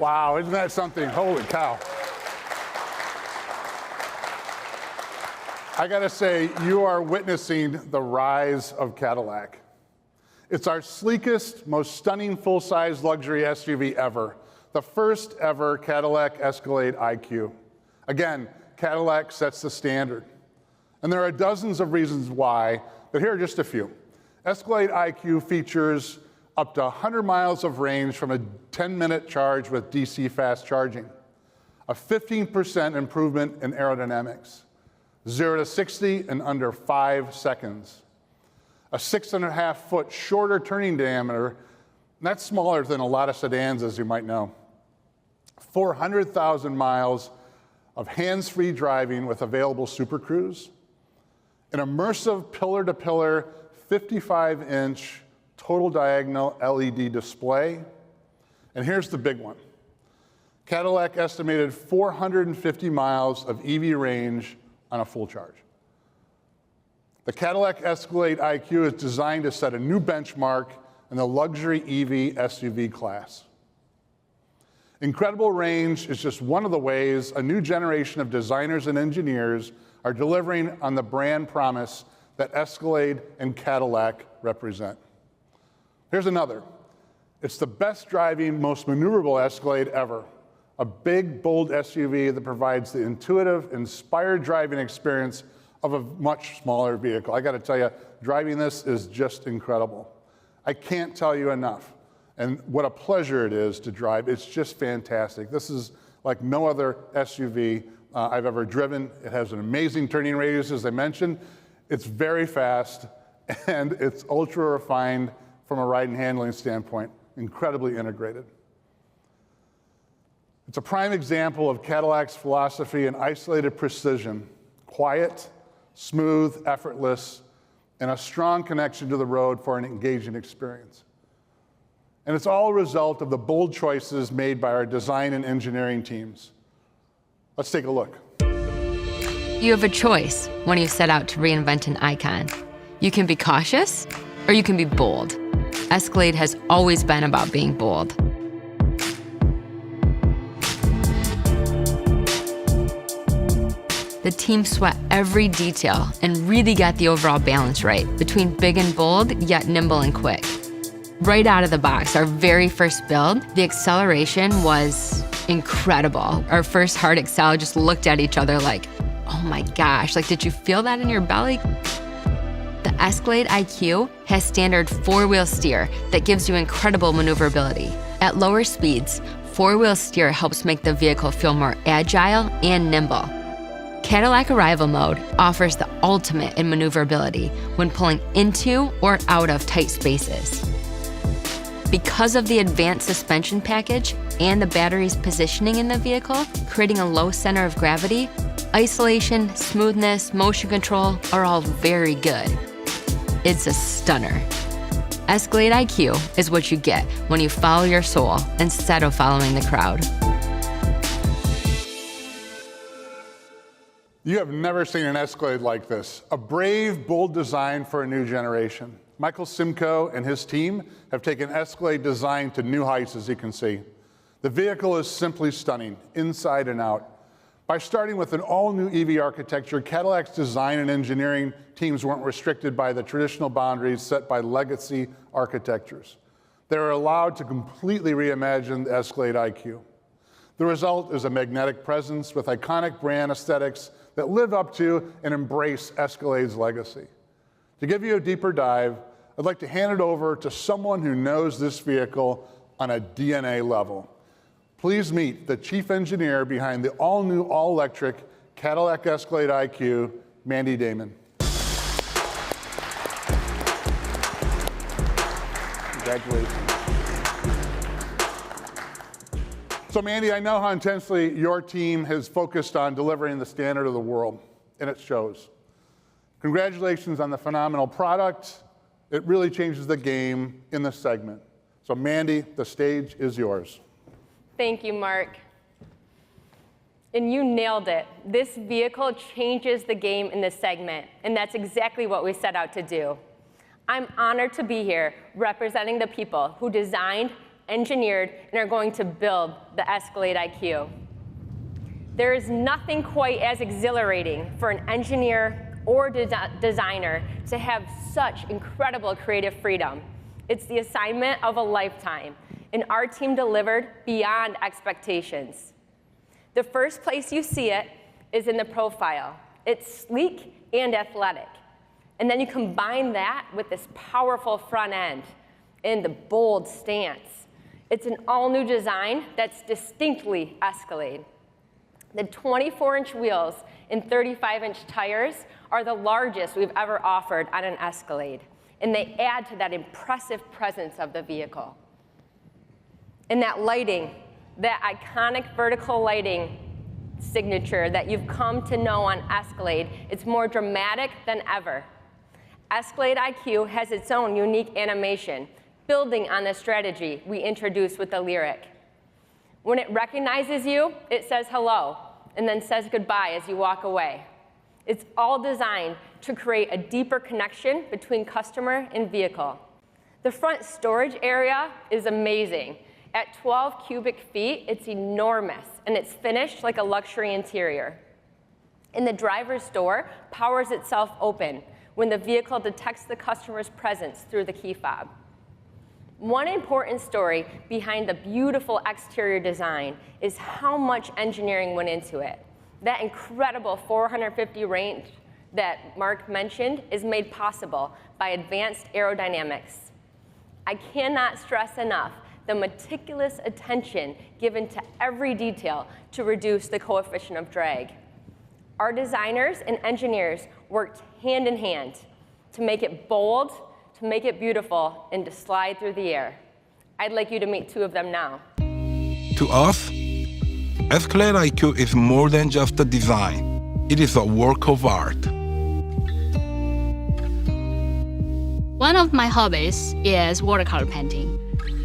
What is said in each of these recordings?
Wow, isn't that something? Holy cow. I gotta say, you are witnessing the rise of Cadillac. It's our sleekest, most stunning full-size luxury SUV ever, the first ever Cadillac Escalade IQ. Again, Cadillac sets the standard. And there are dozens of reasons why, but here are just a few. Escalade IQ features up to 100 miles of range from a 10-minute charge with DC fast charging, a 15% improvement in aerodynamics, 0 to 60 in under 5 seconds, a 6.5-foot shorter turning diameter, and that's smaller than a lot of sedans, as you might know, 400,000 miles of hands-free driving with available Super Cruise, an immersive pillar-to-pillar 55-inch total diagonal LED display, and here's the big one. Cadillac estimated 450 miles of EV range on a full charge. The Cadillac Escalade IQ is designed to set a new benchmark in the luxury EV SUV class. Incredible range is just one of the ways a new generation of designers and engineers are delivering on the brand promise that Escalade and Cadillac represent. Here's another. It's the best driving, most maneuverable Escalade ever. A big, bold SUV that provides the intuitive, inspired driving experience of a much smaller vehicle. I gotta tell you, driving this is just incredible. I can't tell you enough. And what a pleasure it is to drive. It's just fantastic. This is like no other SUV I've ever driven. It has an amazing turning radius, as I mentioned. It's very fast, and it's ultra refined from a ride and handling standpoint, incredibly integrated. It's a prime example of Cadillac's philosophy in isolated precision, quiet, smooth, effortless, and a strong connection to the road for an engaging experience. And it's all a result of the bold choices made by our design and engineering teams. Let's take a look. You have a choice when you set out to reinvent an icon. You can be cautious, or you can be bold. Escalade has always been about being bold. The team sweat every detail and really got the overall balance right between big and bold, yet nimble and quick. Right out of the box, our very first build, the acceleration was incredible. Our first hard Excel just looked at each other like, oh my gosh, like, did you feel that in your belly? The Escalade IQ has standard 4-wheel steer that gives you incredible maneuverability. At lower speeds, 4-wheel steer helps make the vehicle feel more agile and nimble. Cadillac Arrival Mode offers the ultimate in maneuverability when pulling into or out of tight spaces. Because of the advanced suspension package and the battery's positioning in the vehicle, creating a low center of gravity, isolation, smoothness, motion control are all very good. It's a stunner. Escalade IQ is what you get when you follow your soul instead of following the crowd. You have never seen an Escalade like this. A brave, bold design for a new generation. Michael Simcoe and his team have taken Escalade design to new heights, as you can see. The vehicle is simply stunning, inside and out. By starting with an all-new EV architecture, Cadillac's design and engineering teams weren't restricted by the traditional boundaries set by legacy architectures. They were allowed to completely reimagine the Escalade IQ. The result is a magnetic presence with iconic brand aesthetics that live up to and embrace Escalade's legacy. To give you a deeper dive, I'd like to hand it over to someone who knows this vehicle on a DNA level. Please meet the chief engineer behind the all-new, all-electric Cadillac Escalade IQ, Mandy Damon. Congratulations. So Mandy, I know how intensely your team has focused on delivering the standard of the world, and it shows. Congratulations on the phenomenal product. It really changes the game in this segment. So Mandy, the stage is yours. Thank you, Mark. And you nailed it. This vehicle changes the game in this segment, and that's exactly what we set out to do. I'm honored to be here representing the people who designed, engineered, and are going to build the Escalade IQ. There is nothing quite as exhilarating for an engineer or designer to have such incredible creative freedom. It's the assignment of a lifetime, and our team delivered beyond expectations. The first place you see it is in the profile. It's sleek and athletic. And then you combine that with this powerful front end and the bold stance. It's an all-new design that's distinctly Escalade. The 24-inch wheels and 35-inch tires are the largest we've ever offered on an Escalade, and they add to that impressive presence of the vehicle. And that lighting, that iconic vertical lighting signature that you've come to know on Escalade, it's more dramatic than ever. Escalade IQ has its own unique animation, building on the strategy we introduced with the Lyric. When it recognizes you, it says hello, and then says goodbye as you walk away. It's all designed to create a deeper connection between customer and vehicle. The front storage area is amazing. At 12 cubic feet, it's enormous, and it's finished like a luxury interior. And the driver's door powers itself open when the vehicle detects the customer's presence through the key fob. One important story behind the beautiful exterior design is how much engineering went into it. That incredible 450 range that Mark mentioned is made possible by advanced aerodynamics. I cannot stress enough the meticulous attention given to every detail to reduce the coefficient of drag. Our designers and engineers worked hand in hand to make it bold, to make it beautiful, and to slide through the air. I'd like you to meet two of them now. To us, Escalade IQ is more than just a design. It is a work of art. One of my hobbies is watercolor painting,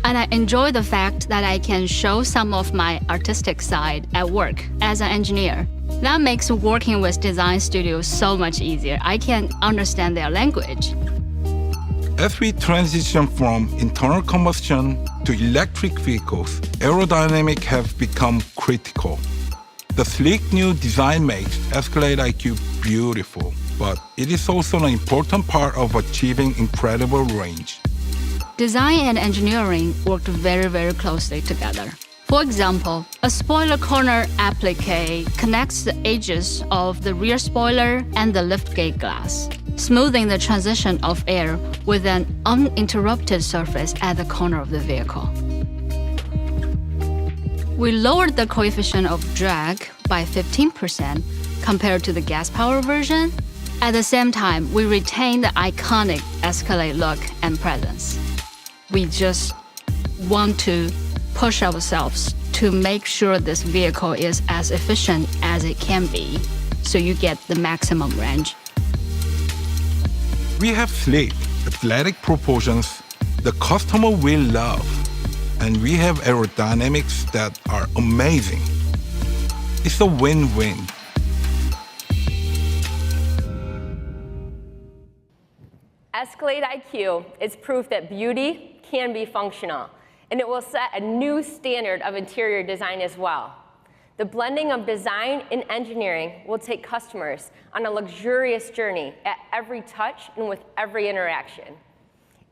and I enjoy the fact that I can show some of my artistic side at work as an engineer. That makes working with design studios so much easier. I can understand their language. As we transition from internal combustion to electric vehicles, aerodynamics have become critical. The sleek new design makes Escalade IQ beautiful, but it is also an important part of achieving incredible range. Design and engineering worked very, very closely together. For example, a spoiler corner applique connects the edges of the rear spoiler and the liftgate glass, smoothing the transition of air with an uninterrupted surface at the corner of the vehicle. We lowered the coefficient of drag by 15% compared to the gas-powered version. At the same time, we retained the iconic Escalade look and presence. We just want to push ourselves to make sure this vehicle is as efficient as it can be, so you get the maximum range. We have sleek, athletic proportions the customer will love, and we have aerodynamics that are amazing. It's a win-win. Escalade IQ is proof that beauty can be functional, and it will set a new standard of interior design as well. The blending of design and engineering will take customers on a luxurious journey at every touch and with every interaction.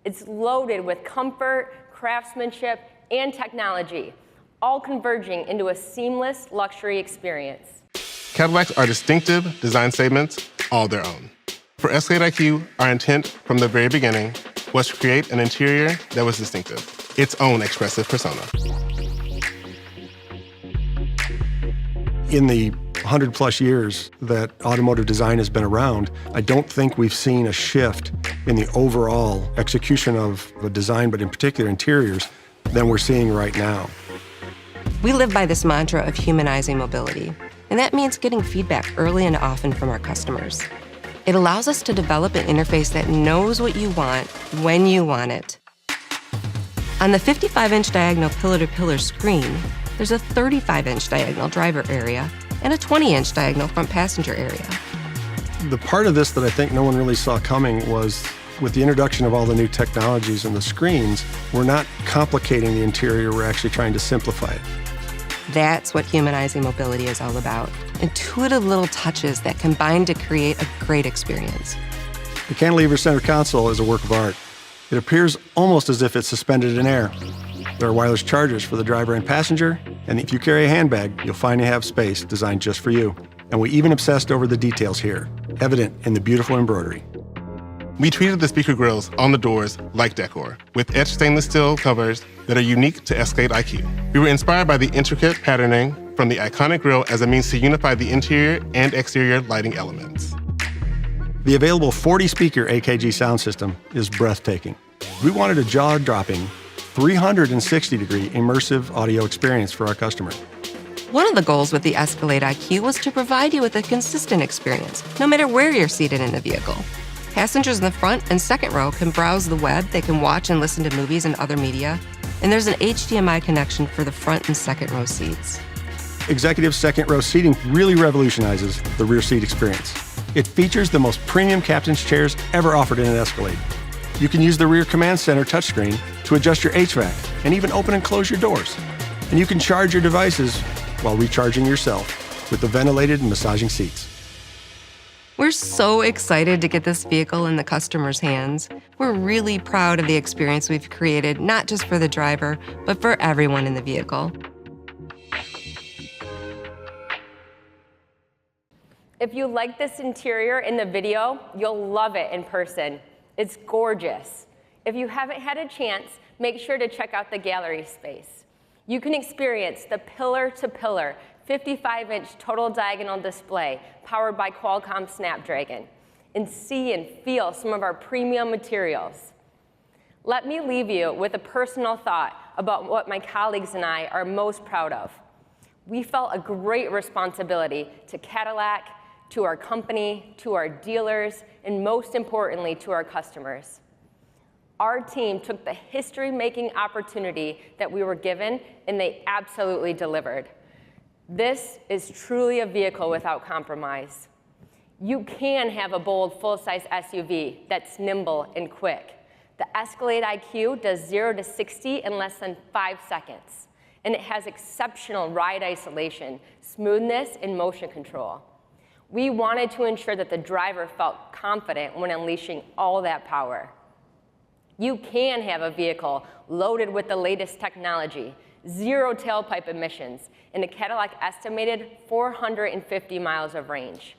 It's loaded with comfort, craftsmanship, and technology, all converging into a seamless luxury experience. Cadillacs are distinctive design statements all their own. For Escalade IQ, our intent from the very beginning was to create an interior that was distinctive, its own expressive persona. In the 100-plus years that automotive design has been around, I don't think we've seen a shift in the overall execution of the design, but in particular interiors, than we're seeing right now. We live by this mantra of humanizing mobility, and that means getting feedback early and often from our customers. It allows us to develop an interface that knows what you want when you want it. On the 55-inch diagonal pillar-to-pillar screen, there's a 35-inch diagonal driver area and a 20-inch diagonal front passenger area. The part of this that I think no one really saw coming was With the introduction of all the new technologies and the screens, we're not complicating the interior, we're actually trying to simplify it. That's what humanizing mobility is all about. Intuitive little touches that combine to create a great experience. The cantilever center console is a work of art. It appears almost as if it's suspended in air. There are wireless chargers for the driver and passenger, and if you carry a handbag, you'll find you have space designed just for you. And we even obsessed over the details here, evident in the beautiful embroidery. We treated the speaker grills on the doors like decor, with etched stainless steel covers that are unique to Escalade IQ. We were inspired by the intricate patterning from the iconic grille as a means to unify the interior and exterior lighting elements. The available 40-speaker AKG sound system is breathtaking. We wanted a jaw-dropping, 360-degree immersive audio experience for our customer. One of the goals with the Escalade IQ was to provide you with a consistent experience, no matter where you're seated in the vehicle. Passengers in the front and second row can browse the web, they can watch and listen to movies and other media, and there's an HDMI connection for the front and second row seats. Executive second row seating really revolutionizes the rear seat experience. It features the most premium captain's chairs ever offered in an Escalade. You can use the rear command center touchscreen to adjust your HVAC and even open and close your doors. And you can charge your devices while recharging yourself with the ventilated and massaging seats. We're so excited to get this vehicle in the customer's hands. We're really proud of the experience we've created, not just for the driver, but for everyone in the vehicle. If you like this interior in the video, you'll love it in person. It's gorgeous. If you haven't had a chance, make sure to check out the gallery space. You can experience the pillar-to-pillar 55-inch total diagonal display powered by Qualcomm Snapdragon and see and feel some of our premium materials. Let me leave you with a personal thought about what my colleagues and I are most proud of. We felt a great responsibility to Cadillac, to our company, to our dealers, and most importantly, to our customers. Our team took the history-making opportunity that we were given, and they absolutely delivered. This is truly a vehicle without compromise. You can have a bold, full-size SUV that's nimble and quick. The Escalade IQ does 0 to 60 in less than 5 seconds, and it has exceptional ride isolation, smoothness, and motion control. We wanted to ensure that the driver felt confident when unleashing all that power. You can have a vehicle loaded with the latest technology, 0 tailpipe emissions, and a Cadillac-estimated 450 miles of range.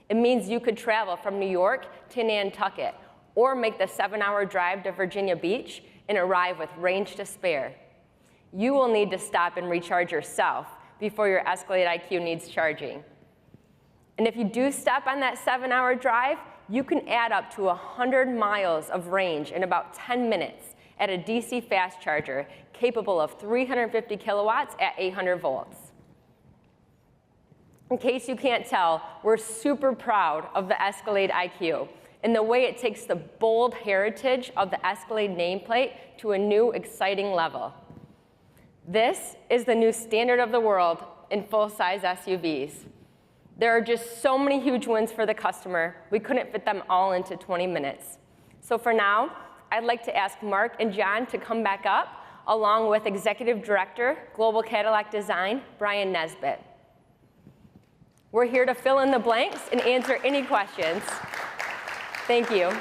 It means you could travel from New York to Nantucket, or make the 7-hour drive to Virginia Beach and arrive with range to spare. You will need to stop and recharge yourself before your Escalade IQ needs charging. And if you do stop on that 7-hour drive, you can add up to 100 miles of range in about 10 minutes at a DC fast charger capable of 350 kilowatts at 800 volts. In case you can't tell, we're super proud of the Escalade IQ and the way it takes the bold heritage of the Escalade nameplate to a new, exciting level. This is the new standard of the world in full-size SUVs. There are just so many huge wins for the customer, we couldn't fit them all into 20 minutes. So for now, I'd like to ask Mark and John to come back up, along with Executive Director, Global Cadillac Design, Brian Nesbitt. We're here to fill in the blanks and answer any questions. Thank you.